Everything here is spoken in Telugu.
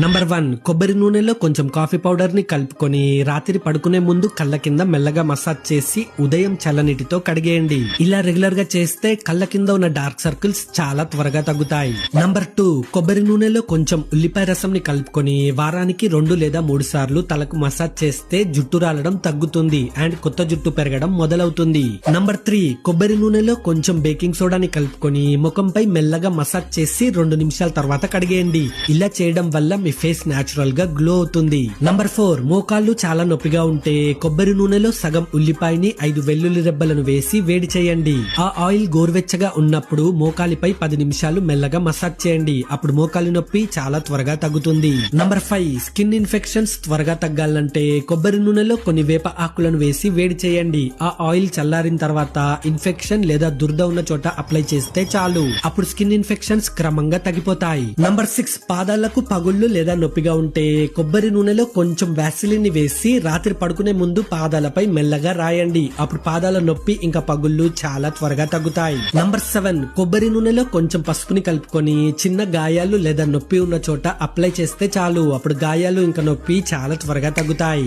నంబర్ 1 కొబ్బరి నూనెలో కొంచెం కాఫీ పౌడర్ ని కలుపుకొని రాత్రి పడుకునే ముందు కళ్ళ కింద మెల్లగా మసాజ్ చేసి ఉదయం చల్లనీటితో కడిగేయండి. ఇలా రెగ్యులర్ గా చేస్తే కళ్ళ కింద ఉన్న డార్క్ సర్కిల్స్ చాలా త్వరగా తగ్గుతాయి. నంబర్ 2 కొబ్బరి నూనెలో కొంచెం ఉల్లిపాయ రసం ని కలుపుకొని వారానికి 2 లేదా 3 సార్లు తలకు మసాజ్ చేస్తే జుట్టు రాలడం తగ్గుతుంది అండ్ కొత్త జుట్టు పెరగడం మొదలవుతుంది. నంబర్ 3 కొబ్బరి నూనెలో కొంచెం బేకింగ్ సోడాని కలుపుకొని ముఖంపై మెల్లగా మసాజ్ చేసి 2 నిమిషాల తర్వాత కడిగేయండి. ఇలా చేయడం వల్ల మీ ఫేస్ న్యాచురల్ గా గ్లో అవుతుంది. నంబర్ 4 మోకాళ్ళు చాలా నొప్పిగా ఉంటే కొబ్బరి నూనెలో సగం ఉల్లిపాయని 5 వెల్లుల్లి రెబ్బలను వేసి వేడి చేయండి. ఆ ఆయిల్ గోరువెచ్చగా ఉన్నప్పుడు మోకాలిపై 10 నిమిషాలు మెల్లగా మసాజ్ చేయండి. అప్పుడు మోకాలి నొప్పి చాలా త్వరగా తగ్గుతుంది. నంబర్ 5 స్కిన్ ఇన్ఫెక్షన్స్ త్వరగా తగ్గాలంటే కొబ్బరి నూనెలో కొన్ని వేప ఆకులను వేసి వేడి చేయండి. ఆ ఆయిల్ చల్లారిన తర్వాత ఇన్ఫెక్షన్ లేదా దురద ఉన్న చోట అప్లై చేస్తే చాలు. అప్పుడు స్కిన్ ఇన్ఫెక్షన్స్ క్రమంగా తగ్గిపోతాయి. నంబర్ 6 పాదాలకు పగుళ్ళు లేదా నొప్పిగా ఉంటే కొబ్బరి నూనెలో కొంచెం వ్యాసిలిన్ ని వేసి రాత్రి పడుకునే ముందు పాదాలపై మెల్లగా రాయండి. అప్పుడు పాదాల నొప్పి ఇంకా పగుళ్ళు చాలా త్వరగా తగ్గుతాయి. నంబర్ 7 కొబ్బరి నూనెలో కొంచెం పసుపుని కలుపుకొని చిన్న గాయాలు లేదా నొప్పి ఉన్న చోట అప్లై చేస్తే చాలు. అప్పుడు గాయాలు ఇంకా నొప్పి చాలా త్వరగా తగ్గుతాయి.